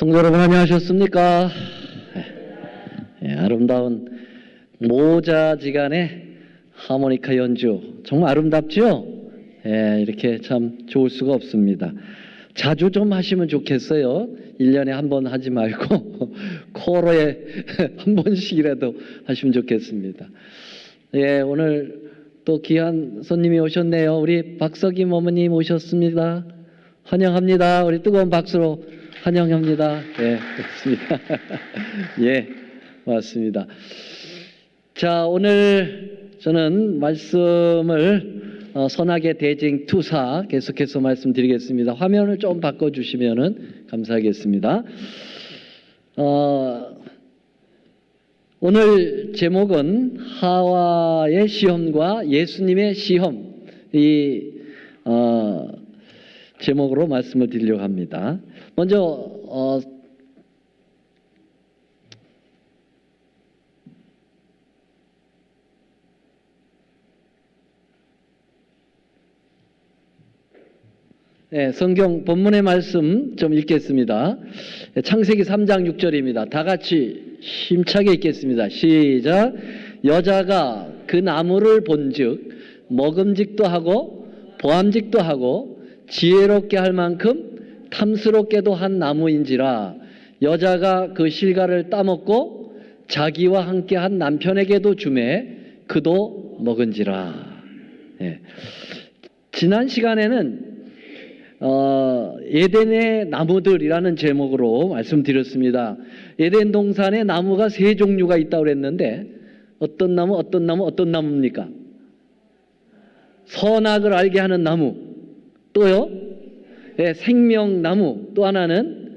성도 여러분 안녕하셨습니까? 아름다운 모자지간의 하모니카 연주 정말 아름답죠? 이렇게 참 좋을 수가 없습니다. 자주 좀 하시면 좋겠어요. 1년에 한 번 하지 말고 코로에 한 번씩이라도 하시면 좋겠습니다. 오늘 또 귀한 손님이 오셨네요. 우리 박석임 어머님 오셨습니다. 환영합니다. 우리 뜨거운 박수로 환영합니다. 그렇습니다. 맞습니다. 자, 오늘 저는 말씀을 선악의 대쟁 투사 계속해서 말씀드리겠습니다. 화면을 좀 바꿔주시면 감사하겠습니다. 오늘 제목은 하와의 시험과 예수님의 시험, 이 제목으로 말씀을 드리려고 합니다. 먼저 성경 본문의 말씀 좀 읽겠습니다. 창세기 3장 6절입니다. 다 같이 힘차게 읽겠습니다. 시작. 여자가 그 나무를 본즉 먹음직도 하고 보암직도 하고 지혜롭게 할 만큼 탐스럽게도 한 나무인지라 여자가 그 실과를 따먹고 자기와 함께한 남편에게도 주매 그도 먹은지라. 지난 시간에는 에덴의 나무들이라는 제목으로 말씀드렸습니다. 에덴 동산에 나무가 세 종류가 있다고 그랬는데 어떤 나무입니까? 선악을 알게 하는 나무, 또요 생명나무, 또 하나는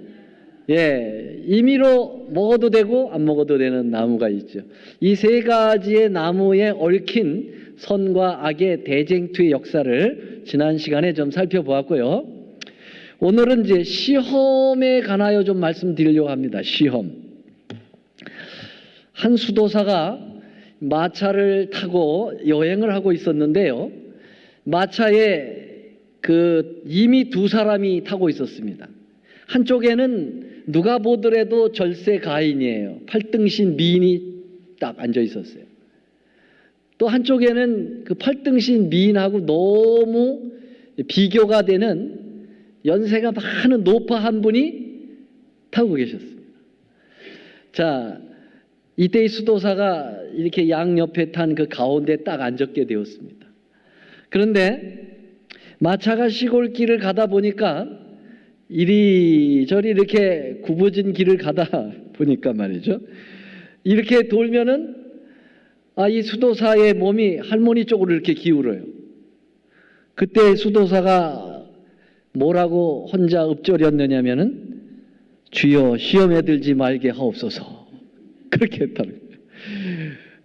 임의로 먹어도 되고 안 먹어도 되는 나무가 있죠. 이 세 가지의 나무에 얽힌 선과 악의 대쟁투의 역사를 지난 시간에 좀 살펴보았고요. 오늘은 이제 시험에 관하여 좀 말씀드리려고 합니다. 시험. 한 수도사가 마차를 타고 여행을 하고 있었는데요. 마차에 이미 두 사람이 타고 있었습니다. 한쪽에는 누가 보더라도 절세 가인이에요. 팔등신 미인이 딱 앉아 있었어요. 또 한쪽에는 그 팔등신 미인하고 너무 비교가 되는 연세가 많은 노파 한 분이 타고 계셨습니다. 자, 이때 이 수도사가 이렇게 양옆에 탄 그 가운데 딱 앉게 되었습니다. 그런데 마차가 시골길을 가다 보니까 이리저리 이렇게 굽어진 길을 가다 보니까 말이죠. 이렇게 돌면은 이 수도사의 몸이 할머니 쪽으로 이렇게 기울어요. 그때 수도사가 뭐라고 혼자 읊조렸느냐면은 주여 시험에 들지 말게 하옵소서. 그렇게 했다는 거예요.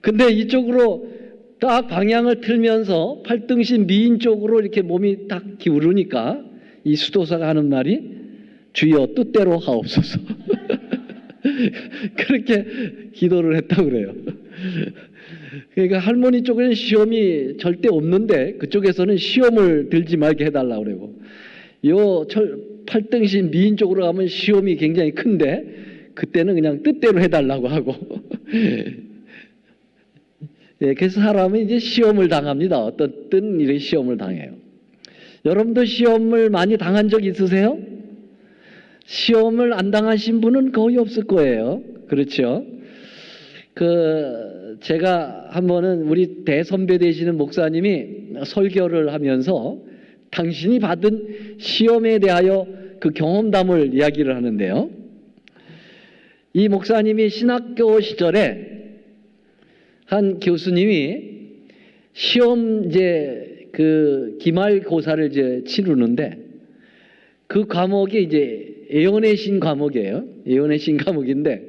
근데 이쪽으로 딱 방향을 틀면서 팔등신 미인 쪽으로 이렇게 몸이 딱 기울으니까 이 수도사가 하는 말이 주여 뜻대로 하옵소서. 그렇게 기도를 했다고 그래요. 그러니까 할머니 쪽에는 시험이 절대 없는데 그쪽에서는 시험을 들지 말게 해달라고 그러고 팔등신 미인 쪽으로 가면 시험이 굉장히 큰데 그때는 그냥 뜻대로 해달라고 하고 그래서 사람은 이제 시험을 당합니다. 어떤 일에 시험을 당해요. 여러분도 시험을 많이 당한 적 있으세요? 시험을 안 당하신 분은 거의 없을 거예요. 그렇죠? 제가 한 번은 우리 대선배 되시는 목사님이 설교를 하면서 당신이 받은 시험에 대하여 그 경험담을 이야기를 하는데요. 이 목사님이 신학교 시절에 한 교수님이 시험 기말고사를 치르는데 그 과목이 예언의 신 과목이에요. 예언의 신 과목인데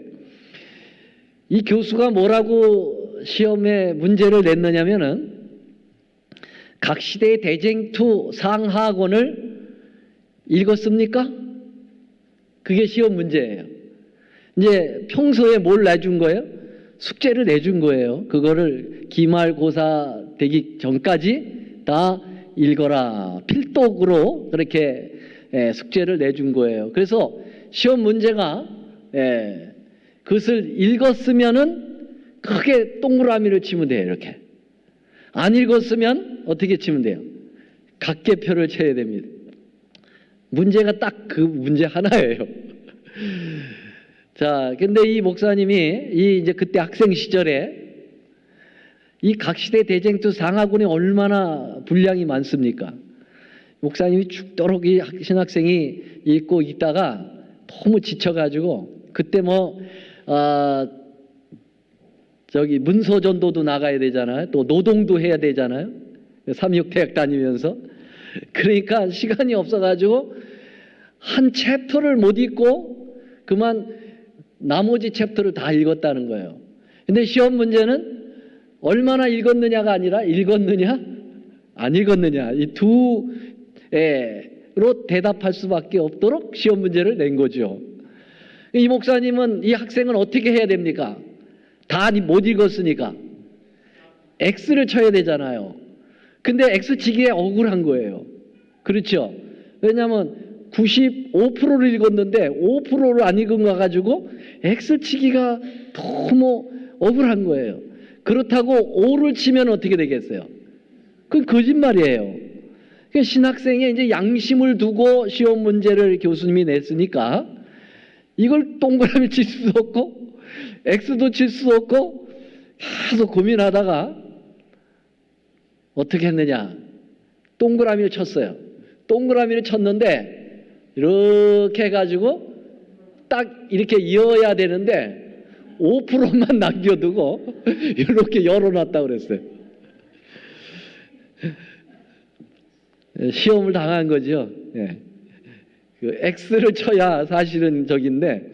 이 교수가 뭐라고 시험에 문제를 냈느냐면은 각 시대의 대쟁투 상하권을 읽었습니까? 그게 시험 문제예요. 이제 평소에 뭘 내준 거예요? 숙제를 내준 거예요. 그거를 기말고사 되기 전까지 다 읽어라. 필독으로 그렇게 숙제를 내준 거예요. 그래서 시험 문제가 그것을 읽었으면은 크게 동그라미를 치면 돼요. 이렇게. 안 읽었으면 어떻게 치면 돼요? 각개표를 쳐야 됩니다. 문제가 딱 그 문제 하나예요. 자, 근데 이 목사님이 이제 그때 학생 시절에 이 각시대 대쟁투 상하군이 얼마나 분량이 많습니까? 목사님이 죽도록 이 신학생이 읽고 있다가 너무 지쳐가지고 그때 저기 문서전도도 나가야 되잖아요. 또 노동도 해야 되잖아요. 삼육대학 다니면서. 그러니까 시간이 없어가지고 한 챕터를 못 읽고 그만 나머지 챕터를 다 읽었다는 거예요. 근데 시험 문제는 얼마나 읽었느냐가 아니라 읽었느냐 안 읽었느냐 이 두로 대답할 수밖에 없도록 시험 문제를 낸 거죠. 이 목사님은 이 학생은 어떻게 해야 됩니까? 다 못 읽었으니까 X를 쳐야 되잖아요. 근데 X 치기에 억울한 거예요. 그렇죠? 왜냐하면 95%를 읽었는데 5%를 안 읽은 거 가지고 X 치기가 너무 억울한 거예요. 그렇다고 5를 치면 어떻게 되겠어요? 그건 거짓말이에요. 신학생의 이제 양심을 두고 시험 문제를 교수님이 냈으니까 이걸 동그라미 칠 수도 없고 X도 칠 수 없고 계속 고민하다가 어떻게 했느냐? 동그라미를 쳤어요. 동그라미를 쳤는데 이렇게 해가지고 딱 이렇게 이어야 되는데 5%만 남겨두고 이렇게 열어놨다고 그랬어요. 시험을 당한 거죠. 그 X를 쳐야 사실은 저긴데,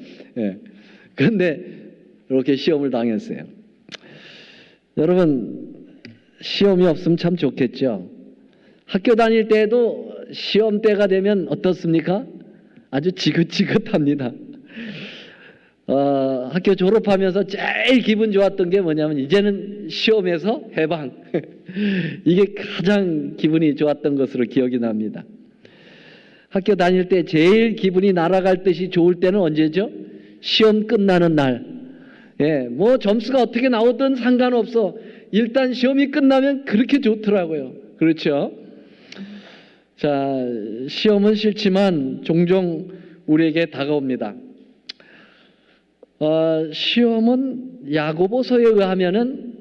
그런데 이렇게 시험을 당했어요. 여러분, 시험이 없으면 참 좋겠죠. 학교 다닐 때도 시험 때가 되면 어떻습니까? 아주 지긋지긋합니다. 학교 졸업하면서 제일 기분 좋았던 게 뭐냐면 이제는 시험에서 해방. 이게 가장 기분이 좋았던 것으로 기억이 납니다. 학교 다닐 때 제일 기분이 날아갈 듯이 좋을 때는 언제죠? 시험 끝나는 날. 뭐 점수가 어떻게 나오든 상관없어. 일단 시험이 끝나면 그렇게 좋더라고요. 그렇죠? 자, 시험은 싫지만 종종 우리에게 다가옵니다. 시험은 야고보서에 의하면은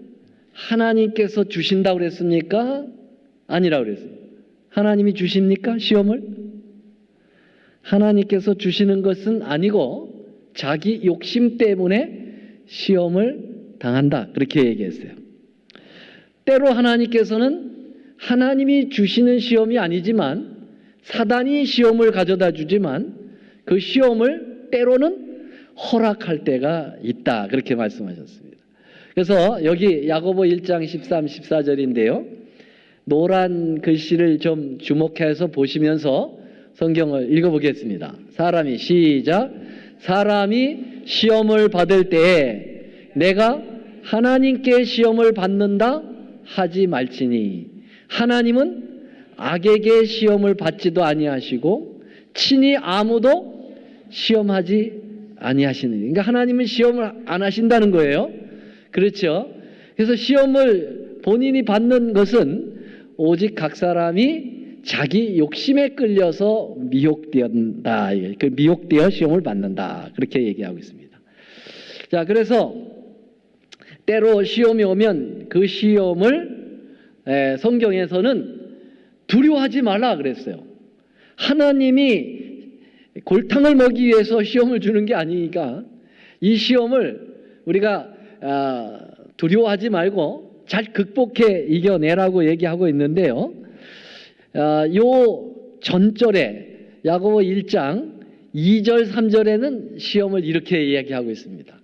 하나님께서 주신다고 그랬습니까? 아니라고 그랬어요. 하나님이 주십니까? 시험을? 하나님께서 주시는 것은 아니고 자기 욕심 때문에 시험을 당한다. 그렇게 얘기했어요. 때로 하나님께서는 하나님이 주시는 시험이 아니지만 사단이 시험을 가져다 주지만 그 시험을 때로는 허락할 때가 있다. 그렇게 말씀하셨습니다. 그래서 여기 야고보 1장 13, 14절인데요. 노란 글씨를 좀 주목해서 보시면서 성경을 읽어보겠습니다. 사람이 시험을 받을 때에 내가 하나님께 시험을 받는다 하지 말지니 하나님은 악에게 시험을 받지도 아니하시고 친히 아무도 시험하지 아니하시느니. 그러니까 하나님은 시험을 안 하신다는 거예요. 그렇죠? 그래서 시험을 본인이 받는 것은 오직 각 사람이 자기 욕심에 끌려서 미혹되었다. 그 미혹되어 시험을 받는다. 그렇게 얘기하고 있습니다. 자, 그래서 때로 시험이 오면 그 시험을 성경에서는 두려워하지 말라 그랬어요. 하나님이 골탕을 먹기 위해서 시험을 주는 게 아니니까 이 시험을 우리가 두려워하지 말고 잘 극복해 이겨내라고 얘기하고 있는데요. 요 전절에 야고보 1장 2절 3절에는 시험을 이렇게 이야기하고 있습니다.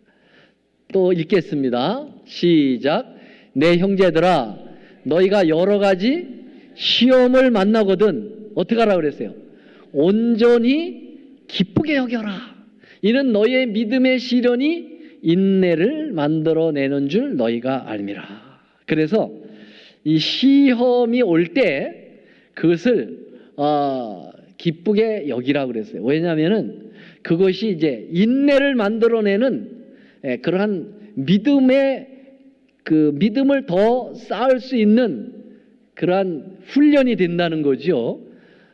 또 읽겠습니다. 시작. 내 형제들아 너희가 여러 가지 시험을 만나거든 어떻게 하라 그랬어요? 온전히 기쁘게 여겨라. 이는 너희의 믿음의 시련이 인내를 만들어내는 줄 너희가 알미라. 그래서 이 시험이 올 때 그것을 기쁘게 여기라고 그랬어요. 왜냐하면은 그것이 이제 인내를 만들어내는 그러한 믿음을 더 쌓을 수 있는 그러한 훈련이 된다는 거죠.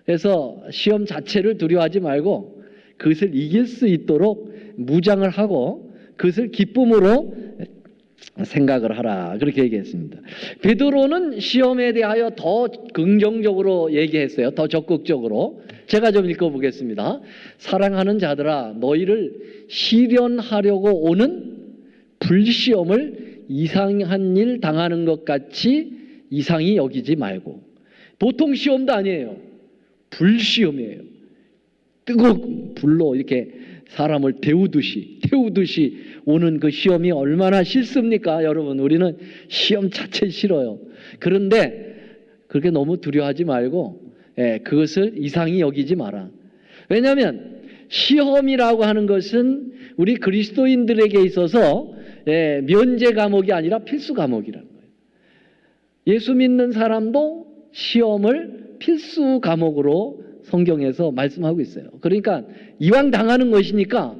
그래서 시험 자체를 두려워하지 말고 그것을 이길 수 있도록 무장을 하고 그것을 기쁨으로 생각을 하라, 그렇게 얘기했습니다. 베드로는 시험에 대하여 더 긍정적으로 얘기했어요. 더 적극적으로. 제가 좀 읽어보겠습니다. 사랑하는 자들아, 너희를 시련하려고 오는 불시험을 이상한 일 당하는 것 같이 이상히 여기지 말고. 보통 시험도 아니에요. 불시험이에요. 뜨거운 불로 이렇게 사람을 태우듯이 오는 그 시험이 얼마나 싫습니까? 여러분, 우리는 시험 자체 싫어요. 그런데 그렇게 너무 두려워하지 말고 그것을 이상히 여기지 마라. 왜냐하면 시험이라고 하는 것은 우리 그리스도인들에게 있어서 면제 과목이 아니라 필수 과목이라는 거예요. 예수 믿는 사람도 시험을 필수 과목으로 성경에서 말씀하고 있어요. 그러니까 이왕 당하는 것이니까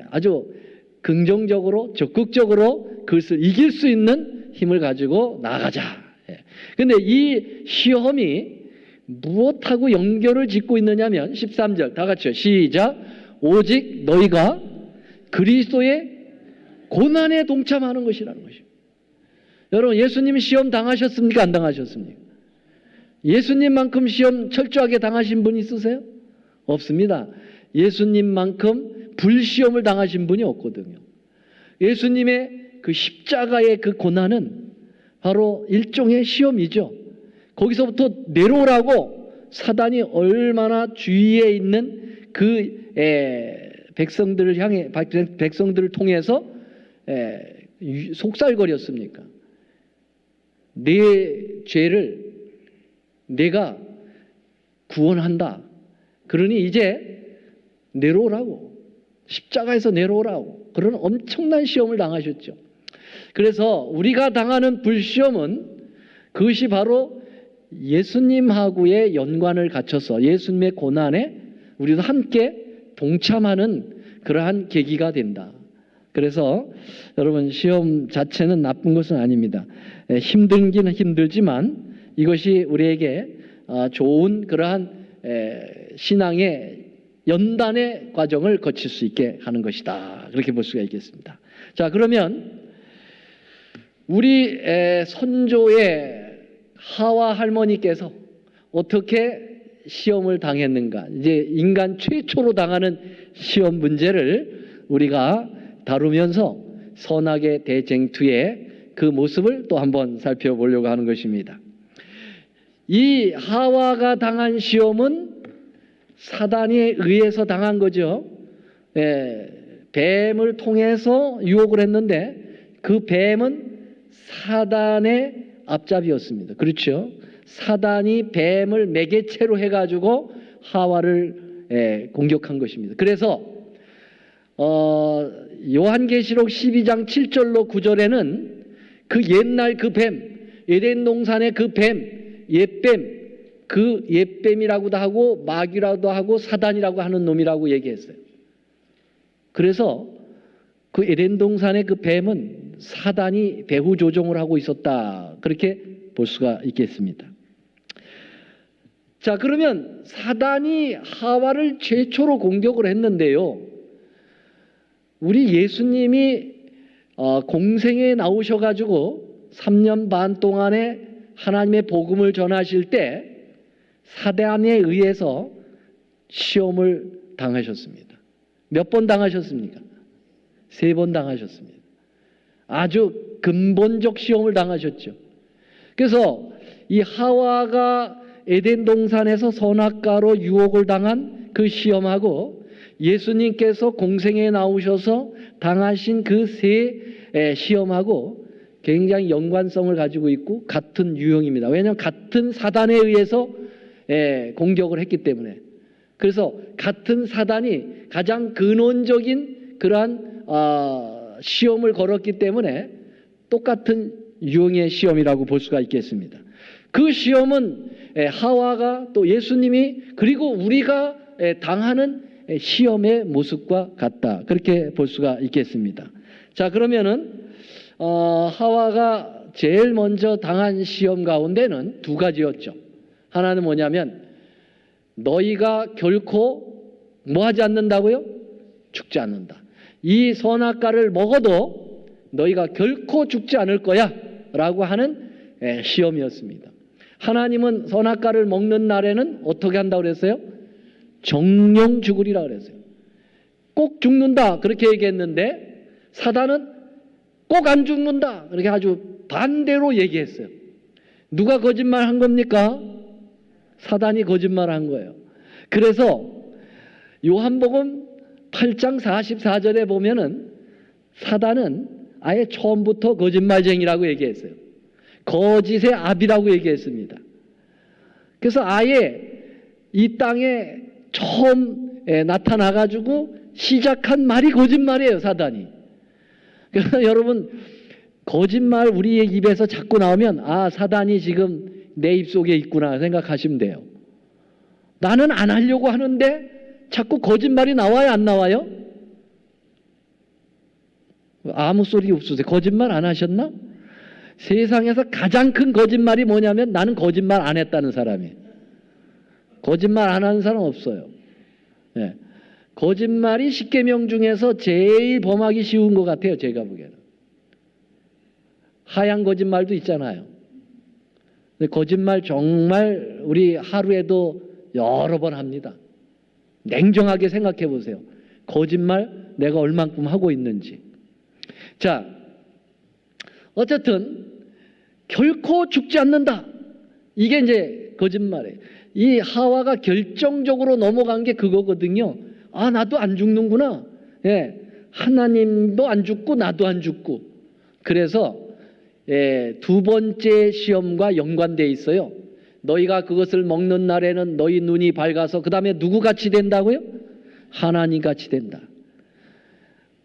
아주 긍정적으로 적극적으로 그것을 이길 수 있는 힘을 가지고 나아가자. 그런데 이 시험이 무엇하고 연결을 짓고 있느냐면 13절 다 같이요. 시작. 오직 너희가 그리스도의 고난에 동참하는 것이라는 것이요. 여러분, 예수님이 시험 당하셨습니까? 안 당하셨습니까? 예수님만큼 시험 철저하게 당하신 분 있으세요? 없습니다. 예수님만큼 불시험을 당하신 분이 없거든요. 예수님의 그 십자가의 그 고난은 바로 일종의 시험이죠. 거기서부터 내려오라고 사단이 얼마나 주위에 있는 그 백성들을 향해, 백성들을 통해서 속살거렸습니까? 내 죄를 내가 구원한다. 그러니 이제 내려오라고, 십자가에서 내려오라고, 그런 엄청난 시험을 당하셨죠. 그래서 우리가 당하는 불시험은 그것이 바로 예수님하고의 연관을 갖춰서 예수님의 고난에 우리도 함께 동참하는 그러한 계기가 된다. 그래서 여러분, 시험 자체는 나쁜 것은 아닙니다. 힘들기는 힘들지만 이것이 우리에게 좋은 그러한 신앙의 연단의 과정을 거칠 수 있게 하는 것이다. 그렇게 볼 수가 있겠습니다. 자, 그러면 우리 선조의 하와 할머니께서 어떻게 시험을 당했는가, 이제 인간 최초로 당하는 시험 문제를 우리가 다루면서 선악의 대쟁투의 그 모습을 또 한번 살펴보려고 하는 것입니다. 이 하와가 당한 시험은 사단에 의해서 당한 거죠. 뱀을 통해서 유혹을 했는데 그 뱀은 사단의 앞잡이였습니다. 그렇죠? 사단이 뱀을 매개체로 해가지고 하와를 공격한 것입니다. 그래서 요한계시록 12장 7절로 9절에는 그 옛날 그 뱀, 에덴 동산의 그 뱀, 옛뱀, 그 옛뱀이라고도 하고 마귀라고도 하고 사단이라고 하는 놈이라고 얘기했어요. 그래서 그 에덴 동산의 그 뱀은 사단이 배후 조종을 하고 있었다. 그렇게 볼 수가 있겠습니다. 자, 그러면 사단이 하와를 최초로 공격을 했는데요. 우리 예수님이 공생에 나오셔가지고 3년 반 동안에 하나님의 복음을 전하실 때 사단에 의해서 시험을 당하셨습니다. 몇 번 당하셨습니까? 3번 당하셨습니다. 아주 근본적 시험을 당하셨죠. 그래서 이 하와가 에덴 동산에서 선악과로 유혹을 당한 그 시험하고 예수님께서 공생에 나오셔서 당하신 그 세 시험하고 굉장히 연관성을 가지고 있고 같은 유형입니다. 왜냐하면 같은 사단에 의해서 공격을 했기 때문에. 그래서 같은 사단이 가장 근원적인 그러한 시험을 걸었기 때문에 똑같은 유형의 시험이라고 볼 수가 있겠습니다. 그 시험은 하와가 또 예수님이 그리고 우리가 당하는 시험의 모습과 같다. 그렇게 볼 수가 있겠습니다. 자, 그러면은 하와가 제일 먼저 당한 시험 가운데는 두 가지였죠. 하나는 뭐냐면 너희가 결코 뭐 하지 않는다고요? 죽지 않는다. 이 선악과를 먹어도 너희가 결코 죽지 않을 거야 라고 하는 시험이었습니다. 하나님은 선악과를 먹는 날에는 어떻게 한다고 그랬어요? 정령 죽으리라 그랬어요. 꼭 죽는다 그렇게 얘기했는데 사단은 꼭 안 죽는다 그렇게 아주 반대로 얘기했어요. 누가 거짓말한 겁니까? 사단이 거짓말한 거예요. 그래서 요한복음 8장 44절에 보면은 사단은 아예 처음부터 거짓말쟁이라고 얘기했어요. 거짓의 아비라고 얘기했습니다. 그래서 아예 이 땅에 처음 나타나가지고 시작한 말이 거짓말이에요, 사단이. 그래서 여러분, 거짓말 우리의 입에서 자꾸 나오면 아, 사단이 지금 내 입속에 있구나 생각하시면 돼요. 나는 안 하려고 하는데 자꾸 거짓말이 나와요, 안 나와요? 아무 소리 없으세요. 거짓말 안 하셨나? 세상에서 가장 큰 거짓말이 뭐냐면 나는 거짓말 안 했다는 사람이에요. 거짓말 안 하는 사람 없어요. 네. 거짓말이 10계명 중에서 제일 범하기 쉬운 것 같아요, 제가 보기에는. 하얀 거짓말도 있잖아요. 근데 거짓말 정말 우리 하루에도 여러 번 합니다. 냉정하게 생각해 보세요. 거짓말 내가 얼만큼 하고 있는지. 자, 어쨌든 결코 죽지 않는다. 이게 이제 거짓말이에요. 이 하와가 결정적으로 넘어간 게 그거거든요. 아, 나도 안 죽는구나. 예, 하나님도 안 죽고 나도 안 죽고. 그래서 두 번째 시험과 연관되어 있어요. 너희가 그것을 먹는 날에는 너희 눈이 밝아서 그 다음에 누구같이 된다고요? 하나님같이 된다.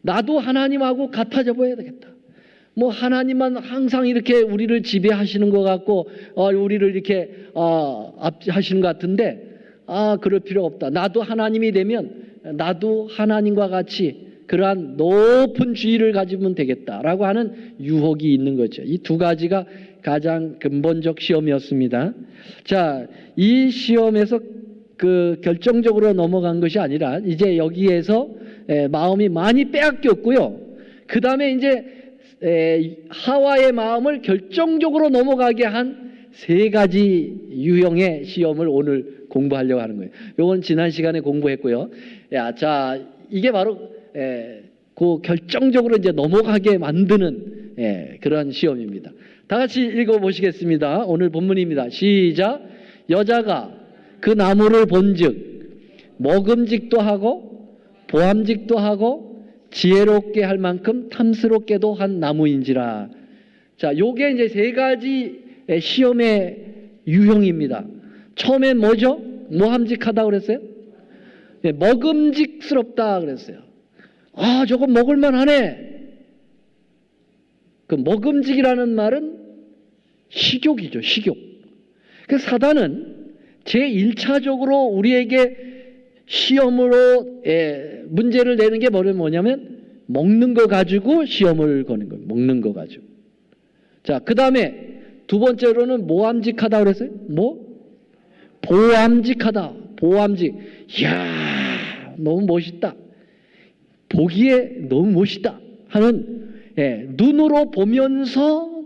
나도 하나님하고 같아져 보여야 되겠다. 뭐 하나님만 항상 이렇게 우리를 지배하시는 것 같고 우리를 이렇게 하시는 것 같은데 그럴 필요 없다. 나도 하나님이 되면 나도 하나님과 같이 그러한 높은 주의를 가지면 되겠다라고 하는 유혹이 있는 거죠. 이 두 가지가 가장 근본적 시험이었습니다. 자, 이 시험에서 그 결정적으로 넘어간 것이 아니라 이제 여기에서 마음이 많이 빼앗겼고요. 그 다음에 이제 하와의 마음을 결정적으로 넘어가게 한 세 가지 유형의 시험을 오늘 공부하려고 하는 거예요. 이건 지난 시간에 공부했고요. 자, 이게 바로 그 결정적으로 이제 넘어가게 만드는 그런 시험입니다. 다 같이 읽어보시겠습니다. 오늘 본문입니다. 시작. 여자가 그 나무를 본즉 먹음직도 하고 보암직도 하고 지혜롭게 할 만큼 탐스럽게도 한 나무인지라. 자, 요게 이제 세 가지 시험의 유형입니다. 처음엔 뭐죠? 모함직하다 그랬어요? 먹음직스럽다 그랬어요. 아, 저거 먹을만 하네. 그 먹음직이라는 말은 식욕이죠, 식욕. 그 사단은 제1차적으로 우리에게 시험으로 문제를 내는 게 뭐냐면 먹는 거 가지고 시험을 거는 거예요. 먹는 거 가지고. 자, 그 다음에 두 번째로는 모함직하다 그랬어요? 뭐? 보암직하다. 보암직. 이야, 너무 멋있다. 보기에 너무 멋있다 하는 눈으로 보면서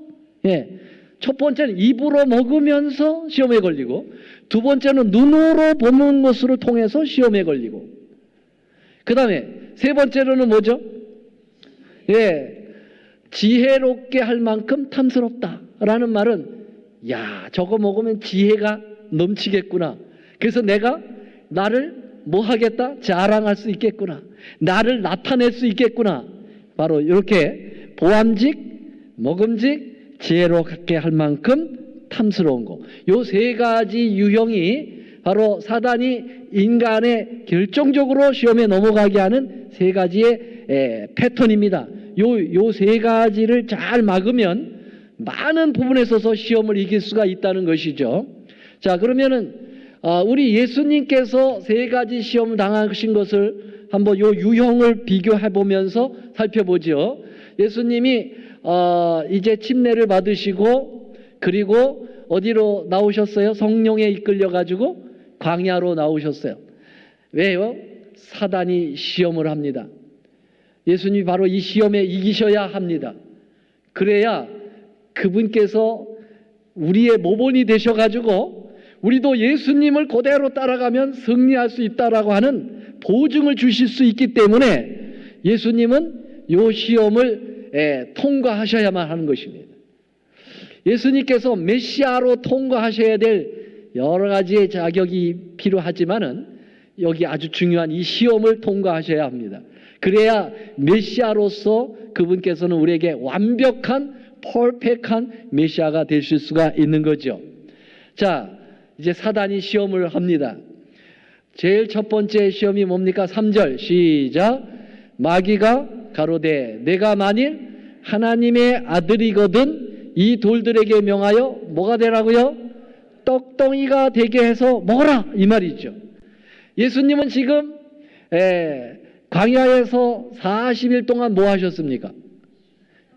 첫 번째는 입으로 먹으면서 시험에 걸리고 두 번째는 눈으로 보는 것을 통해서 시험에 걸리고 그 다음에 세 번째로는 뭐죠? 지혜롭게 할 만큼 탐스럽다라는 말은 야, 저거 먹으면 지혜가 넘치겠구나. 그래서 내가 나를 뭐 하겠다? 자랑할 수 있겠구나. 나를 나타낼 수 있겠구나. 바로 이렇게 보암직, 먹음직, 지혜롭게 할 만큼 탐스러운 거. 요 세 가지 유형이 바로 사단이 인간의 결정적으로 시험에 넘어가게 하는 세 가지의 패턴입니다. 요 세 가지를 잘 막으면 많은 부분에 있어서 시험을 이길 수가 있다는 것이죠. 자, 그러면은 우리 예수님께서 세 가지 시험을 당하신 것을 한번 요 유형을 비교해 보면서 살펴보죠. 예수님이 이제 침례를 받으시고 그리고 어디로 나오셨어요? 성령에 이끌려 가지고 광야로 나오셨어요. 왜요? 사단이 시험을 합니다. 예수님이 바로 이 시험에 이기셔야 합니다. 그래야 그분께서 우리의 모본이 되셔가지고 우리도 예수님을 그대로 따라가면 승리할 수 있다라고 하는 보증을 주실 수 있기 때문에 예수님은 이 시험을 통과하셔야만 하는 것입니다. 예수님께서 메시아로 통과하셔야 될 여러 가지의 자격이 필요하지만은 여기 아주 중요한 이 시험을 통과하셔야 합니다. 그래야 메시아로서 그분께서는 우리에게 완벽한 퍼펙트한 메시아가 되실 수가 있는 거죠. 자, 이제 사단이 시험을 합니다. 제일 첫 번째 시험이 뭡니까? 3절 시작. 마귀가 가로되 내가 만일 하나님의 아들이거든 이 돌들에게 명하여 뭐가 되라고요? 떡덩이가 되게 해서 먹어라, 이 말이죠. 예수님은 지금 광야에서 40일 동안 뭐 하셨습니까?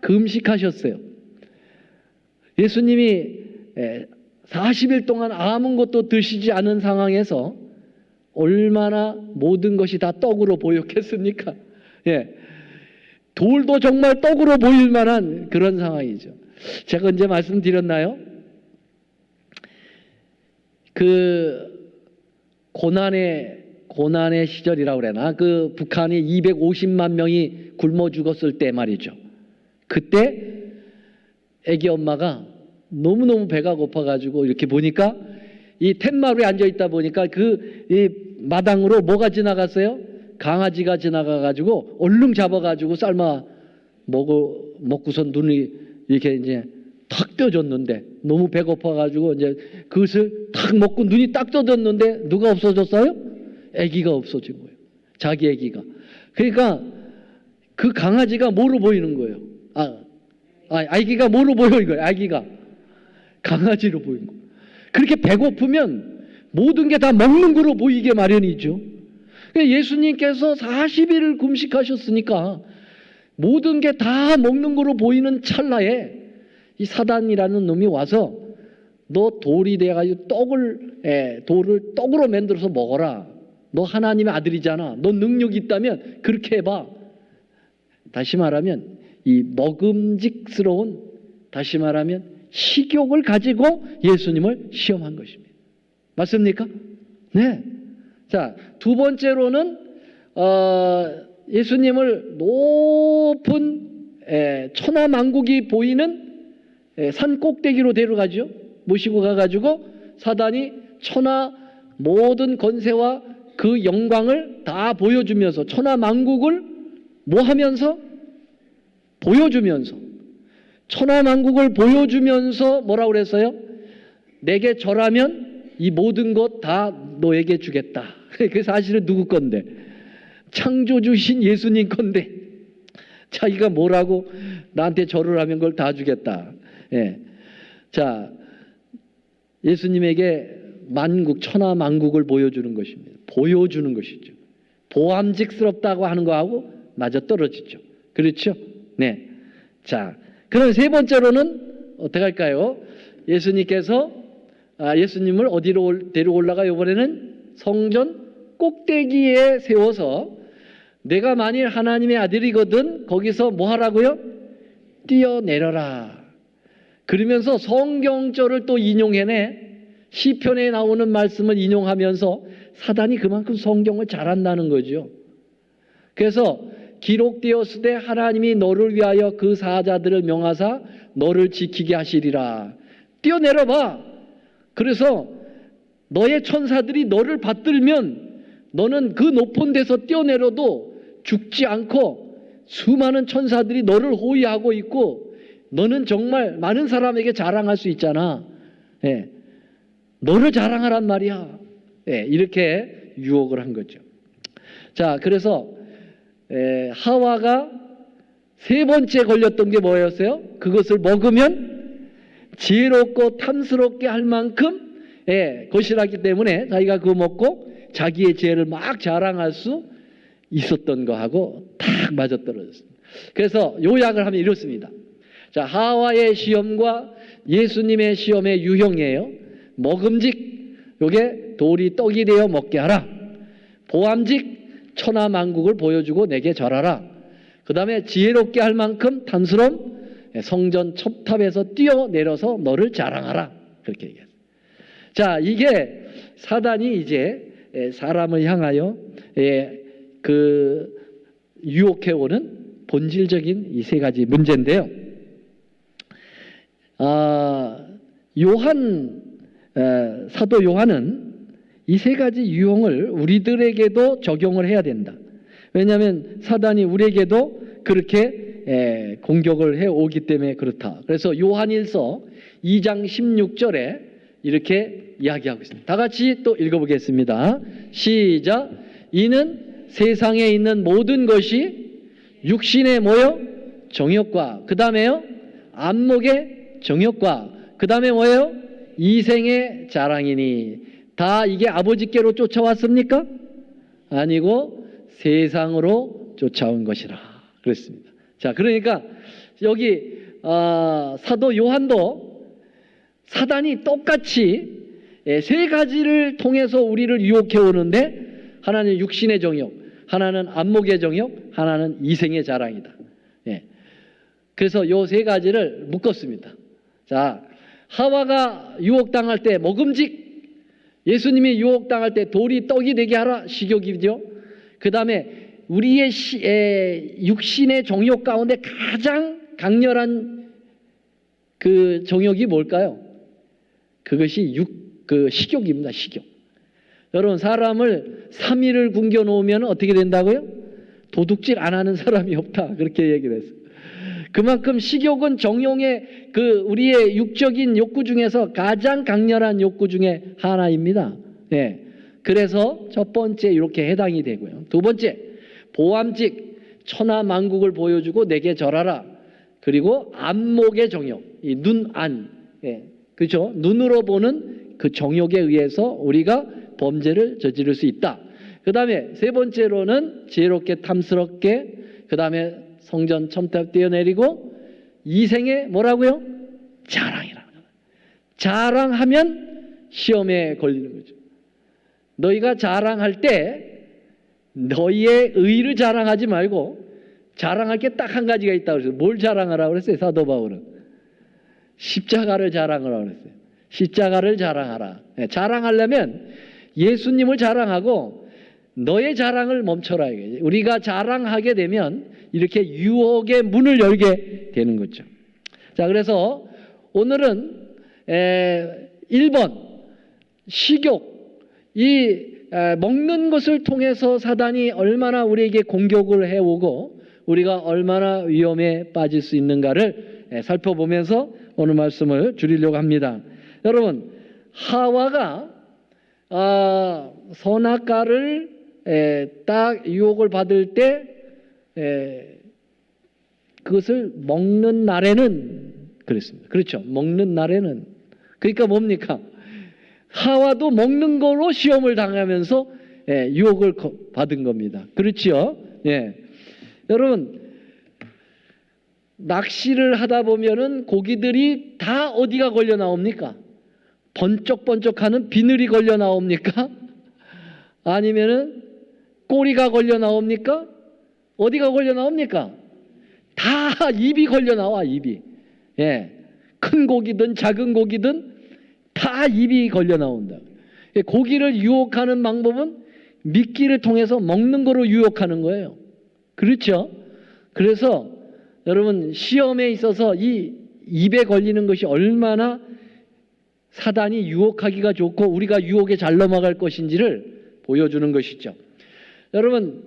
금식하셨어요. 예수님이 40일 동안 아무것도 드시지 않은 상황에서 얼마나 모든 것이 다 떡으로 보였겠습니까? 예. 돌도 정말 떡으로 보일 만한 그런 상황이죠. 제가 언제 말씀드렸나요? 그 고난의 시절이라고 그러나 그 북한이 250만 명이 굶어 죽었을 때 말이죠. 그때 애기 엄마가 너무너무 배가 고파가지고 이렇게 보니까 이 툇마루에 앉아있다 보니까 이 마당으로 뭐가 지나갔어요? 강아지가 지나가가지고 얼른 잡아가지고 삶아 먹고선 눈이 이렇게 이제 탁 떠졌는데 너무 배고파가지고 이제 그것을 탁 먹고 눈이 딱 떠졌는데 누가 없어졌어요? 아기가 없어진 거예요. 자기 아기가. 그러니까 그 강아지가 뭐로 보이는 거예요? 아기가 뭐로 보이는 거예요? 아기가 강아지로 보이는 거예요. 그렇게 배고프면 모든 게 다 먹는 거로 보이게 마련이죠. 예수님께서 40일을 금식하셨으니까 모든 게 다 먹는 거로 보이는 찰나에 이 사단이라는 놈이 와서 너 돌이 돼가지고 돌을 떡으로 만들어서 먹어라. 너 하나님의 아들이잖아. 너 능력이 있다면 그렇게 해봐. 다시 말하면 이 먹음직스러운, 다시 말하면 식욕을 가지고 예수님을 시험한 것입니다. 맞습니까? 네. 자, 두 번째로는 예수님을 높은 천하만국이 보이는 산 꼭대기로 데려가죠. 모시고 가가지고 사단이 천하 모든 권세와 그 영광을 다 보여주면서 천하만국을 뭐 하면서? 보여주면서 천하만국을 보여주면서 뭐라고 그랬어요? 내게 절하면 이 모든 것 다 너에게 주겠다. 그 사실은 누구 건데? 창조주신 예수님 건데 자기가 뭐라고 나한테 절을 하면 그걸 다 주겠다. 예. 자, 예수님에게 만국, 천하만국을 보여주는 것입니다. 보여주는 것이죠. 보암직스럽다고 하는 거하고 맞아 떨어지죠. 그렇죠? 네. 자, 그럼 세 번째로는 어떻게 할까요? 예수님을 어디로 데리고 올라가요? 이번에는 성전 꼭대기에 세워서 내가 만일 하나님의 아들이거든 거기서 뭐 하라고요? 뛰어내려라. 그러면서 성경절을 또 인용해내. 시편에 나오는 말씀을 인용하면서 사단이 그만큼 성경을 잘한다는 거죠. 그래서 기록되었으되 하나님이 너를 위하여 그 사자들을 명하사 너를 지키게 하시리라. 뛰어내려봐. 그래서 너의 천사들이 너를 받들면 너는 그 높은 데서 뛰어내려도 죽지 않고 수많은 천사들이 너를 호위하고 있고 너는 정말 많은 사람에게 자랑할 수 있잖아. 예. 너를 자랑하란 말이야. 예. 이렇게 유혹을 한 거죠. 자, 그래서 하와가 세 번째 걸렸던 게 뭐였어요? 그것을 먹으면 지혜롭고 탐스럽게 할 만큼 것이라기 때문에 자기가 그거 먹고 자기의 죄를 막 자랑할 수 있었던 거하고 딱 맞아떨어졌습니다. 그래서 요약을 하면 이렇습니다. 자, 하와의 시험과 예수님의 시험의 유형이에요. 먹음직, 요게 돌이 떡이 되어 먹게 하라. 보암직, 천하만국을 보여주고 내게 절하라. 그 다음에 지혜롭게 할 만큼 탐스러움, 성전 첩탑에서 뛰어내려서 너를 자랑하라. 그렇게 얘기했어요. 자, 이게 사단이 이제 사람을 향하여 유혹해오는 본질적인 이 세 가지 문제인데요. 사도 요한은 이 세 가지 유형을 우리들에게도 적용을 해야 된다. 왜냐하면 사단이 우리에게도 그렇게 공격을 해오기 때문에 그렇다. 그래서 요한일서 2장 16절에 이렇게 이야기하고 있습니다. 다 같이 또 읽어보겠습니다. 시작. 이는 세상에 있는 모든 것이 육신의 뭐요? 정욕과 그 다음에요? 안목의 정욕과 그 다음에 뭐예요? 이생의 자랑이니. 다 이게 아버지께로 쫓아왔습니까? 아니고 세상으로 쫓아온 것이라 그랬습니다. 자, 그러니까 여기 사도 요한도 사단이 똑같이 세 가지를 통해서 우리를 유혹해 오는데, 하나는 육신의 정욕, 하나는 안목의 정욕, 하나는 이생의 자랑이다. 그래서 요 세 가지를 묶었습니다. 자, 하와가 유혹당할 때 먹음직, 예수님이 유혹당할 때 돌이 떡이 되게 하라, 식욕이죠. 그 다음에 우리의 육신의 정욕 가운데 가장 강렬한 그 정욕이 뭘까요? 그것이 식욕입니다. 식욕. 여러분, 사람을 3일을 굶겨 놓으면 어떻게 된다고요? 도둑질 안 하는 사람이 없다. 그렇게 얘기를 했어요. 그만큼 식욕은 정욕의 우리의 육적인 욕구 중에서 가장 강렬한 욕구 중에 하나입니다. 그래서 첫 번째 이렇게 해당이 되고요. 두 번째, 보암직, 천하만국을 보여주고 내게 절하라. 그리고 안목의 정욕, 이 눈안, 그렇죠? 눈으로 보는 그 정욕에 의해서 우리가 범죄를 저지를 수 있다. 그 다음에 세 번째로는 지혜롭게 탐스럽게, 그 다음에 성전 첨탑 뛰어내리고, 이생의 뭐라고요? 자랑이라는 거예요. 자랑하면 시험에 걸리는 거죠. 너희가 자랑할 때 너희의 의를 자랑하지 말고 자랑할 게 딱 한 가지가 있다고 그랬어요. 뭘 자랑하라고 그랬어요? 사도 바울은 십자가를 자랑하라고 그랬어요. 십자가를 자랑하라. 자랑하려면 예수님을 자랑하고 너의 자랑을 멈춰라. 우리가 자랑하게 되면 이렇게 유혹의 문을 열게 되는 거죠. 자, 그래서 오늘은 1번 식욕, 이 먹는 것을 통해서 사단이 얼마나 우리에게 공격을 해오고 우리가 얼마나 위험에 빠질 수 있는가를 살펴보면서 오늘 말씀을 줄이려고 합니다. 여러분, 하와가 선악과를 딱 유혹을 받을 때 그것을 먹는 날에는 그랬습니다. 그렇죠? 먹는 날에는. 그러니까 뭡니까? 하와도 먹는 거로 시험을 당하면서 유혹을 받은 겁니다. 그렇죠? 여러분, 낚시를 하다 보면은 고기들이 다 어디가 걸려 나옵니까? 번쩍번쩍하는 비늘이 걸려 나옵니까? 아니면은 꼬리가 걸려 나옵니까? 어디가 걸려 나옵니까? 다 입이 걸려 나와, 입이. 큰 고기든 작은 고기든 다 입이 걸려 나온다. 고기를 유혹하는 방법은 미끼를 통해서 먹는 거로 유혹하는 거예요. 그렇죠? 그래서 여러분, 시험에 있어서 이 입에 걸리는 것이 얼마나 사단이 유혹하기가 좋고 우리가 유혹에 잘 넘어갈 것인지를 보여주는 것이죠. 여러분,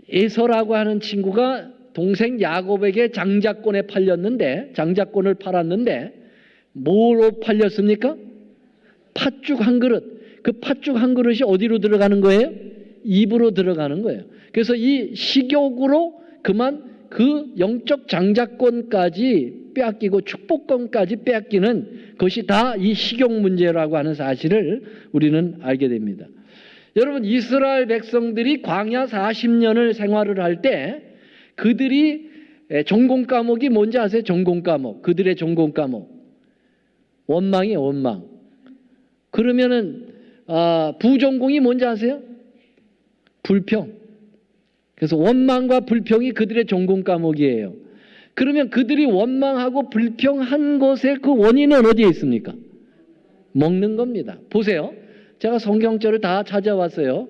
에서라고 하는 친구가 동생 야곱에게 장자권에 팔렸는데, 장자권을 팔았는데 뭐로 팔렸습니까? 팥죽 한 그릇. 그 팥죽 한 그릇이 어디로 들어가는 거예요? 입으로 들어가는 거예요. 그래서 이 식욕으로 그만 그 영적 장자권까지 빼앗기고 축복권까지 빼앗기는 것이 다 이 식용 문제라고 하는 사실을 우리는 알게 됩니다. 여러분, 이스라엘 백성들이 광야 40년을 생활을 할 때 그들이 전공 과목이 뭔지 아세요? 전공 과목. 그들의 전공 과목. 원망이에요, 원망. 그러면은 부전공이 뭔지 아세요? 불평. 그래서 원망과 불평이 그들의 전공 과목이에요. 그러면 그들이 원망하고 불평한 것의 그 원인은 어디에 있습니까? 먹는 겁니다. 보세요. 제가 성경절을 다 찾아왔어요.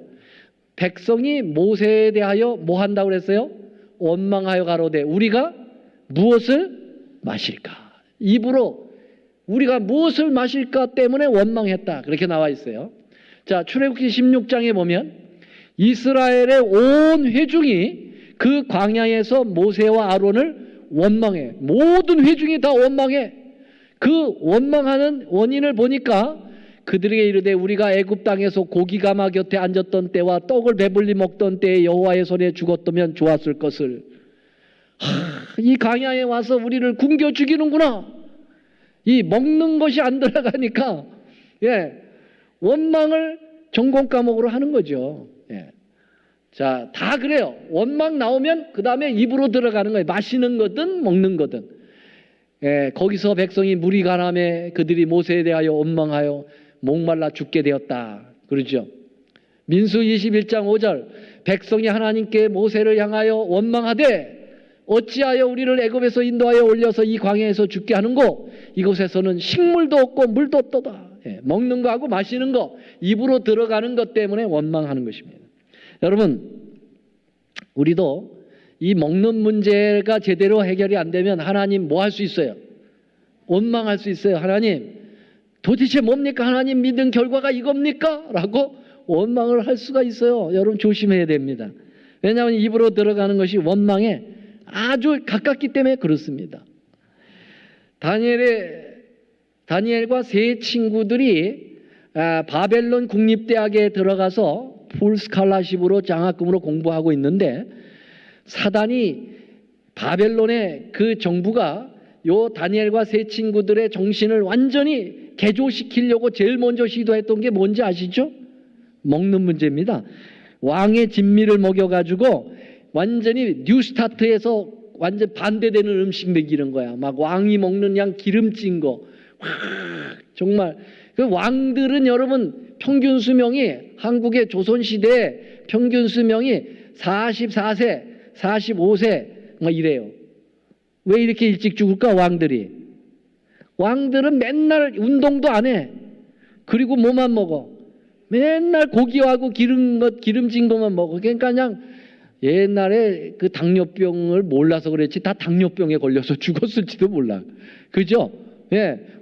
백성이 모세에 대하여 뭐 한다고 그랬어요? 원망하여 가로되 우리가 무엇을 마실까? 입으로 우리가 무엇을 마실까 때문에 원망했다. 그렇게 나와 있어요. 자, 출애굽기 16장에 보면 이스라엘의 온 회중이 그 광야에서 모세와 아론을 원망해. 모든 회중이 다 원망해. 그 원망하는 원인을 보니까 그들에게 이르되 우리가 애굽 땅에서 고기 가마 곁에 앉았던 때와 떡을 배불리 먹던 때에 여호와의 손에 죽었다면 좋았을 것을. 이 광야에 와서 우리를 굶겨 죽이는구나. 이 먹는 것이 안 들어가니까 원망을 전공 과목으로 하는 거죠. 자, 다 그래요. 원망 나오면 그 다음에 입으로 들어가는 거예요. 마시는 거든 먹는 거든. 거기서 백성이 물이 가람에 그들이 모세에 대하여 원망하여 목말라 죽게 되었다. 그러죠. 민수 21장 5절 백성이 하나님께 모세를 향하여 원망하되 어찌하여 우리를 애굽에서 인도하여 올려서 이 광야에서 죽게 하는고 이곳에서는 식물도 없고 물도 없도다. 먹는 거하고 마시는 거 입으로 들어가는 것 때문에 원망하는 것입니다. 여러분, 우리도 이 먹는 문제가 제대로 해결이 안 되면 하나님 뭐 할 수 있어요? 원망할 수 있어요. 하나님 도대체 뭡니까? 하나님 믿은 결과가 이겁니까? 라고 원망을 할 수가 있어요. 여러분 조심해야 됩니다. 왜냐하면 입으로 들어가는 것이 원망에 아주 가깝기 때문에 그렇습니다. 다니엘과 세 친구들이 바벨론 국립대학에 들어가서 풀스칼라십으로 장학금으로 공부하고 있는데 사단이 바벨론의 그 정부가 요 다니엘과 세 친구들의 정신을 완전히 개조시키려고 제일 먼저 시도했던 게 뭔지 아시죠? 먹는 문제입니다. 왕의 진미를 먹여가지고 완전히 뉴스타트에서 완전 반대되는 음식 먹이는 거야. 막 왕이 먹는 양 기름진 거. 정말 그 왕들은 여러분 평균 수명이 한국의 조선시대의 평균 수명이 44세, 45세 막 이래요. 왜 이렇게 일찍 죽을까? 왕들은 맨날 운동도 안 해. 그리고 뭐만 먹어? 맨날 고기하고 기름진 것만 먹어. 그러니까 그냥 옛날에 그 당뇨병을 몰라서 그랬지 다 당뇨병에 걸려서 죽었을지도 몰라. 그죠?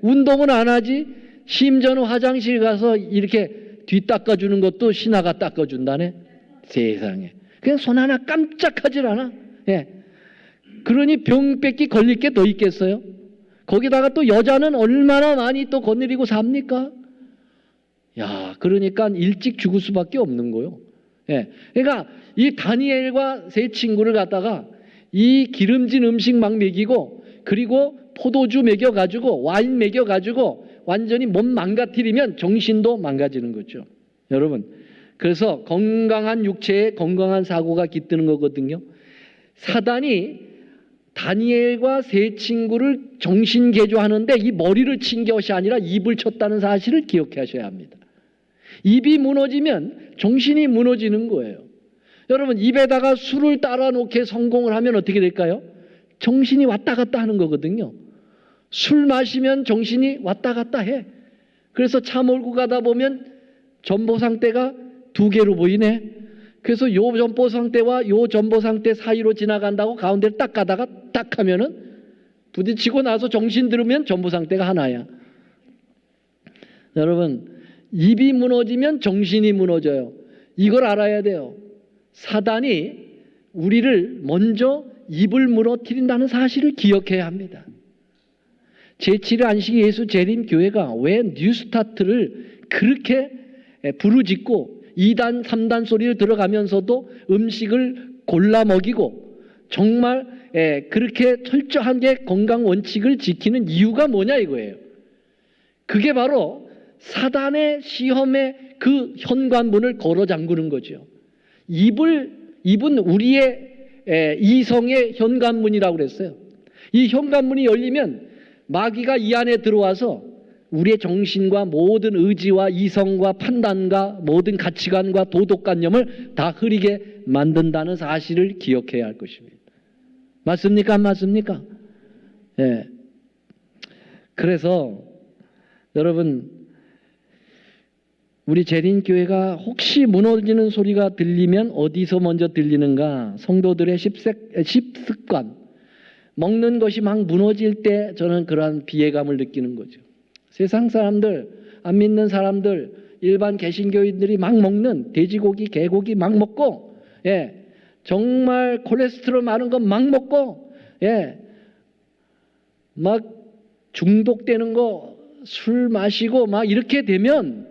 운동은 안 하지. 심지어는 화장실 가서 이렇게 뒤 닦아주는 것도 신하가 닦아준다네. 세상에. 그냥 손 하나 깜짝하질 않아. 그러니 병 뺏기 걸릴 게 더 있겠어요? 거기다가 또 여자는 얼마나 많이 또 거느리고 삽니까? 야, 그러니까 일찍 죽을 수밖에 없는 거요. 그러니까 이 다니엘과 세 친구를 갖다가 이 기름진 음식 막 먹이고 그리고 포도주 먹여가지고 와인 먹여가지고 완전히 몸 망가뜨리면 정신도 망가지는 거죠. 여러분, 그래서 건강한 육체에 건강한 사고가 깃드는 거거든요. 사단이 다니엘과 세 친구를 정신 개조하는데 이 머리를 친 것이 아니라 입을 쳤다는 사실을 기억해 하셔야 합니다. 입이 무너지면 정신이 무너지는 거예요. 여러분, 입에다가 술을 따라 놓게 성공을 하면 어떻게 될까요? 정신이 왔다 갔다 하는 거거든요. 술 마시면 정신이 왔다 갔다 해. 그래서 차 몰고 가다 보면 전보상대가 두 개로 보이네. 그래서 요 전보상대와 요 전보상대 사이로 지나간다고 가운데를 딱 가다가 딱 하면은 부딪히고 나서 정신 들으면 전보상대가 하나야. 여러분, 입이 무너지면 정신이 무너져요. 이걸 알아야 돼요. 사단이 우리를 먼저 입을 무너뜨린다는 사실을 기억해야 합니다. 제7회 안식일 예수 재림 교회가 왜 뉴스타트를 그렇게 부르짖고 2단, 3단 소리를 들어가면서도 음식을 골라 먹이고 정말 그렇게 철저하게 건강 원칙을 지키는 이유가 뭐냐 이거예요. 그게 바로 사단의 시험에 그 현관문을 걸어 잠그는 거죠. 입은 우리의 이성의 현관문이라고 그랬어요. 이 현관문이 열리면 마귀가 이 안에 들어와서 우리의 정신과 모든 의지와 이성과 판단과 모든 가치관과 도덕관념을 다 흐리게 만든다는 사실을 기억해야 할 것입니다. 맞습니까? 안 맞습니까? 예. 그래서 여러분, 우리 재림교회가 혹시 무너지는 소리가 들리면 어디서 먼저 들리는가? 성도들의 습관, 먹는 것이 막 무너질 때 저는 그러한 비애감을 느끼는 거죠. 세상 사람들, 안 믿는 사람들, 일반 개신교인들이 막 먹는 돼지고기, 개고기 막 먹고, 정말 콜레스테롤 많은 거 막 먹고, 막 중독되는 거 술 마시고 막 이렇게 되면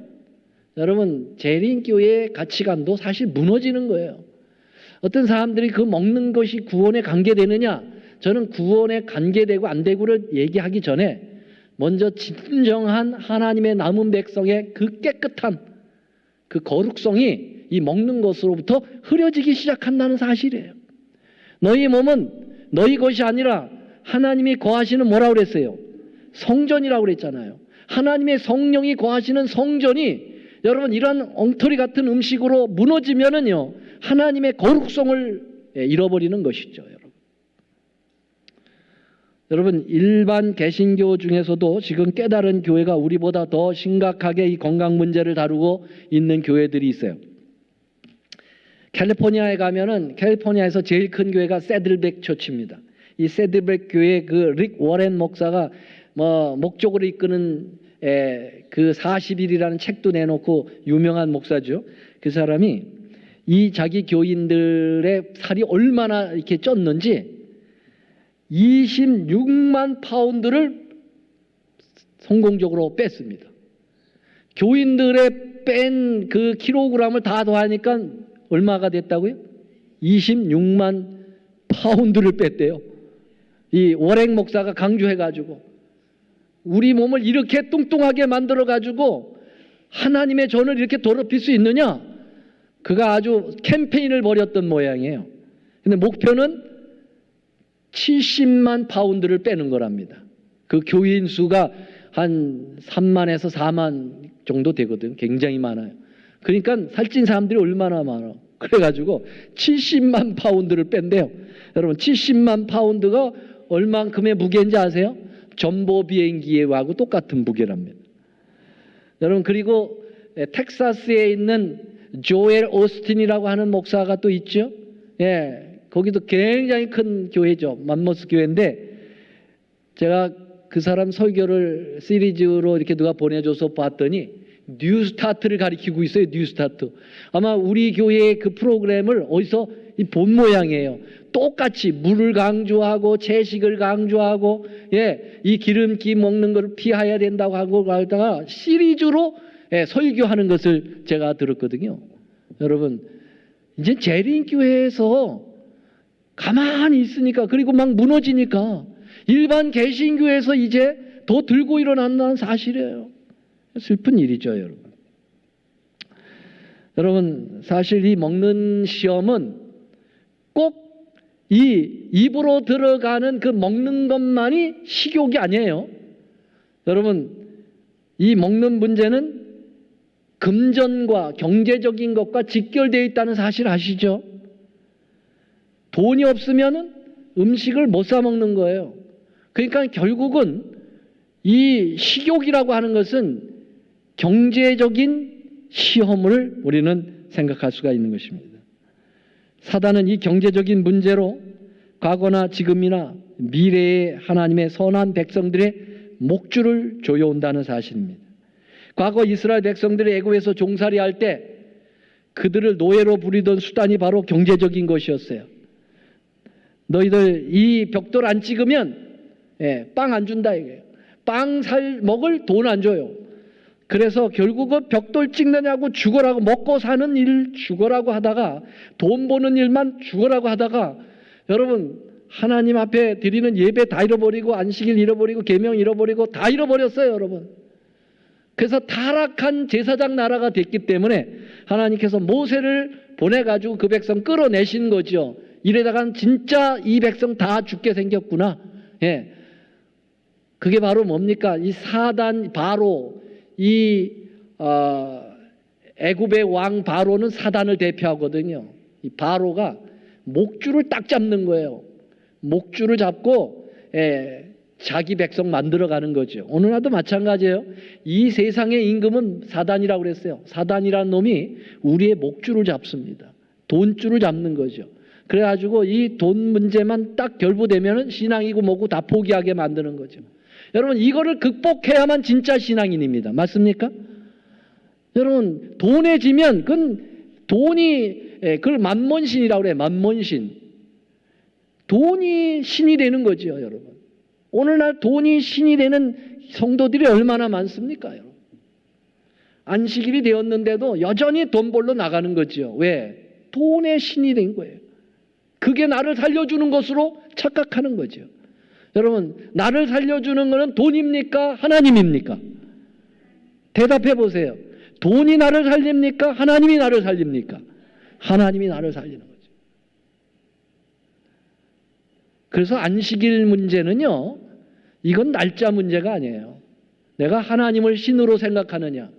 여러분, 재림교회의 가치관도 사실 무너지는 거예요. 어떤 사람들이 그 먹는 것이 구원에 관계되느냐? 저는 구원에 관계되고 안 되고를 얘기하기 전에 먼저 진정한 하나님의 남은 백성의 그 깨끗한 그 거룩성이 이 먹는 것으로부터 흐려지기 시작한다는 사실이에요. 너희 몸은 너희 것이 아니라 하나님이 거하시는 뭐라고 그랬어요? 성전이라고 그랬잖아요. 하나님의 성령이 거하시는 성전이 여러분 이런 엉터리 같은 음식으로 무너지면은요 하나님의 거룩성을 잃어버리는 것이죠. 여러분 일반 개신교 중에서도 지금 깨달은 교회가 우리보다 더 심각하게 이 건강 문제를 다루고 있는 교회들이 있어요. 캘리포니아에 가면은 캘리포니아에서 제일 큰 교회가 새들백 처치입니다. 이 새들백 교회 그 릭 워렌 목사가 목적으로 이끄는 그 40일이라는 책도 내놓고 유명한 목사죠. 그 사람이 이 자기 교인들의 살이 얼마나 이렇게 쪘는지 26만 파운드를 성공적으로 뺐습니다. 교인들의 뺀 그 킬로그램을 다 더하니까 얼마가 됐다고요? 26만 파운드를 뺐대요. 이 워렉 목사가 강조해가지고 우리 몸을 이렇게 뚱뚱하게 만들어가지고 하나님의 전을 이렇게 더럽힐 수 있느냐? 그가 아주 캠페인을 벌였던 모양이에요. 근데 목표는 70만 파운드를 빼는 거랍니다. 그 교인 수가 한 3만에서 4만 정도 되거든. 굉장히 많아요. 그러니까 살찐 사람들이 얼마나 많아. 그래가지고 70만 파운드를 뺀대요. 여러분 70만 파운드가 얼만큼의 무게인지 아세요? 전보 비행기하고 똑같은 무게랍니다. 여러분 그리고 텍사스에 있는 조엘 오스틴이라고 하는 목사가 또 있죠. 거기도 굉장히 큰 교회죠. 맘모스 교회인데 제가 그 사람 설교를 시리즈로 이렇게 누가 보내줘서 봤더니 뉴스타트를 가리키고 있어요. 뉴스타트. 아마 우리 교회의 그 프로그램을 어디서 본 모양이에요. 똑같이 물을 강조하고 채식을 강조하고 이 기름기 먹는 걸 피해야 된다고 하고 하다가 시리즈로 설교하는 것을 제가 들었거든요. 여러분 이제 재림교회에서 가만히 있으니까 그리고 막 무너지니까 일반 개신교회에서 이제 더 들고 일어난다는 사실이에요. 슬픈 일이죠, 여러분. 여러분 사실 이 먹는 시험은 꼭 이 입으로 들어가는 그 먹는 것만이 식욕이 아니에요. 여러분 이 먹는 문제는 금전과 경제적인 것과 직결되어 있다는 사실 아시죠? 돈이 없으면 음식을 못 사 먹는 거예요. 그러니까 결국은 이 식욕이라고 하는 것은 경제적인 시험을 우리는 생각할 수가 있는 것입니다. 사단은 이 경제적인 문제로 과거나 지금이나 미래의 하나님의 선한 백성들의 목줄을 조여온다는 사실입니다. 과거 이스라엘 백성들이 애굽에서 종살이할 때 그들을 노예로 부리던 수단이 바로 경제적인 것이었어요. 너희들 이 벽돌 안 찍으면 빵 안 준다 이거예요. 빵 살 먹을 돈 안 줘요. 그래서 결국은 벽돌 찍느냐고 죽어라고 먹고 사는 일 죽어라고 하다가 돈 버는 일만 죽어라고 하다가 여러분 하나님 앞에 드리는 예배 다 잃어버리고 안식일 잃어버리고 계명 잃어버리고 다 잃어버렸어요, 여러분. 그래서 타락한 제사장 나라가 됐기 때문에 하나님께서 모세를 보내가지고 그 백성 끌어내신 거죠. 이래다간 진짜 이 백성 다 죽게 생겼구나. 예. 그게 바로 뭡니까? 이 사단 바로 이 애굽의 왕 바로는 사단을 대표하거든요. 이 바로가 목줄을 딱 잡는 거예요. 목줄을 잡고 자기 백성 만들어가는 거죠. 오늘날도 마찬가지예요. 이 세상의 임금은 사단이라고 그랬어요. 사단이라는 놈이 우리의 목줄을 잡습니다. 돈줄을 잡는 거죠. 그래가지고 이 돈 문제만 딱 결부되면은 신앙이고 뭐고 다 포기하게 만드는 거죠. 여러분 이거를 극복해야만 진짜 신앙인입니다. 맞습니까? 여러분 돈에 지면 그건 돈이 그걸 만몬신이라고 그래요. 만몬신. 돈이 신이 되는 거죠, 여러분. 오늘날 돈이 신이 되는 성도들이 얼마나 많습니까, 여러분? 안식일이 되었는데도 여전히 돈 벌러 나가는 거죠. 왜? 돈의 신이 된 거예요. 그게 나를 살려주는 것으로 착각하는 거죠. 여러분, 나를 살려주는 것은 돈입니까? 하나님입니까? 대답해 보세요. 돈이 나를 살립니까? 하나님이 나를 살립니까? 하나님이 나를 살리는 거죠. 그래서 안식일 문제는요, 이건 날짜 문제가 아니에요. 내가 하나님을 신으로 생각하느냐,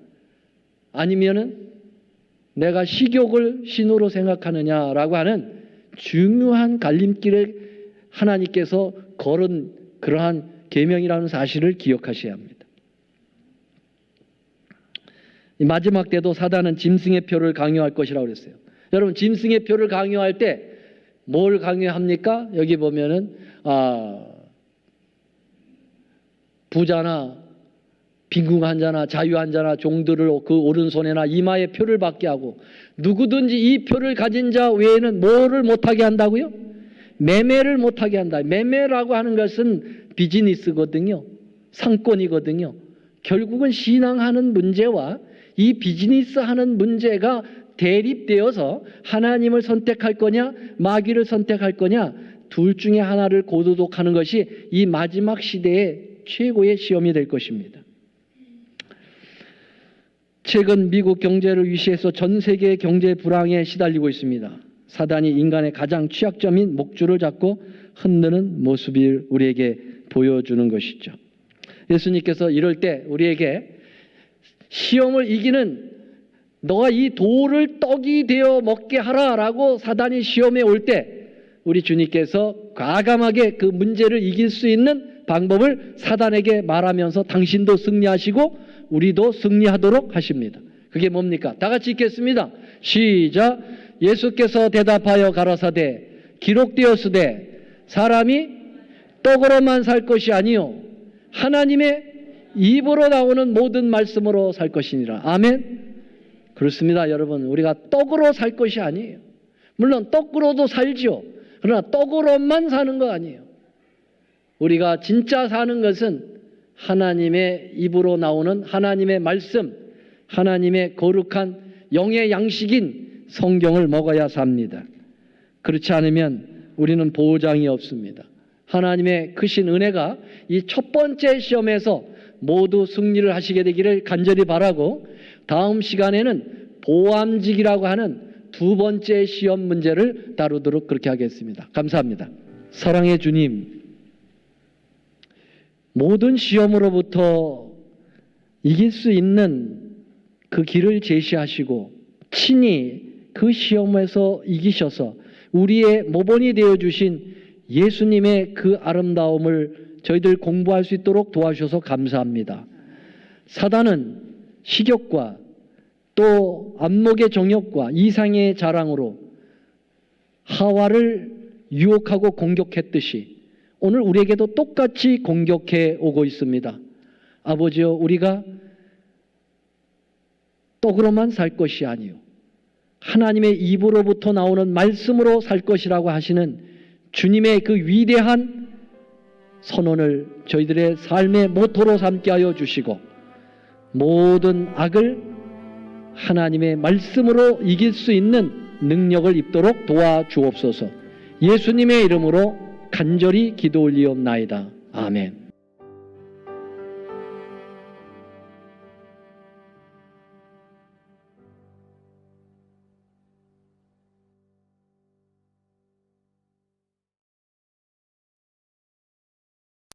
아니면은 내가 식욕을 신으로 생각하느냐라고 하는 중요한 갈림길에 하나님께서 걸은 그러한 계명이라는 사실을 기억하셔야 합니다. 이 마지막 때도 사단은 짐승의 표를 강요할 것이라고 그랬어요. 여러분 짐승의 표를 강요할 때 뭘 강요합니까? 여기 보면은 부자나 빈궁한 자나 자유한 자나 종들을 그 오른손에나 이마에 표를 받게 하고 누구든지 이 표를 가진 자 외에는 뭐를 못하게 한다고요? 매매를 못하게 한다. 매매라고 하는 것은 비즈니스거든요. 상권이거든요. 결국은 신앙하는 문제와 이 비즈니스 하는 문제가 대립되어서 하나님을 선택할 거냐 마귀를 선택할 거냐 둘 중에 하나를 고도독하는 것이 이 마지막 시대의 최고의 시험이 될 것입니다. 최근 미국 경제를 위시해서 전 세계의 경제 불황에 시달리고 있습니다. 사단이 인간의 가장 취약점인 목줄을 잡고 흔드는 모습을 우리에게 보여주는 것이죠. 예수님께서 이럴 때 우리에게 시험을 이기는 너가 이 돌을 떡이 되어 먹게 하라라고 사단이 시험에 올 때 우리 주님께서 과감하게 그 문제를 이길 수 있는 방법을 사단에게 말하면서 당신도 승리하시고 우리도 승리하도록 하십니다. 그게 뭡니까? 다 같이 읽겠습니다. 시작. 예수께서 대답하여 가라사대 기록되었으되 사람이 떡으로만 살 것이 아니요 하나님의 입으로 나오는 모든 말씀으로 살 것이니라. 아멘. 그렇습니다, 여러분. 우리가 떡으로 살 것이 아니에요. 물론 떡으로도 살죠. 그러나 떡으로만 사는 거 아니에요. 우리가 진짜 사는 것은 하나님의 입으로 나오는 하나님의 말씀, 하나님의 거룩한 영의 양식인 성경을 먹어야 삽니다. 그렇지 않으면 우리는 보장이 없습니다. 하나님의 크신 은혜가 이 첫 번째 시험에서 모두 승리를 하시게 되기를 간절히 바라고 다음 시간에는 보암직이라고 하는 두 번째 시험 문제를 다루도록 그렇게 하겠습니다. 감사합니다. 사랑의 주님, 모든 시험으로부터 이길 수 있는 그 길을 제시하시고 친히 그 시험에서 이기셔서 우리의 모본이 되어주신 예수님의 그 아름다움을 저희들 공부할 수 있도록 도와주셔서 감사합니다. 사단은 식욕과 또 안목의 정욕과 이상의 자랑으로 하와를 유혹하고 공격했듯이 오늘 우리에게도 똑같이 공격해 오고 있습니다. 아버지여, 우리가 떡으로만 살 것이 아니요 하나님의 입으로부터 나오는 말씀으로 살 것이라고 하시는 주님의 그 위대한 선언을 저희들의 삶의 모토로 삼게 하여 주시고 모든 악을 하나님의 말씀으로 이길 수 있는 능력을 입도록 도와주옵소서. 예수님의 이름으로 간절히 기도 올리옵나이다. 아멘.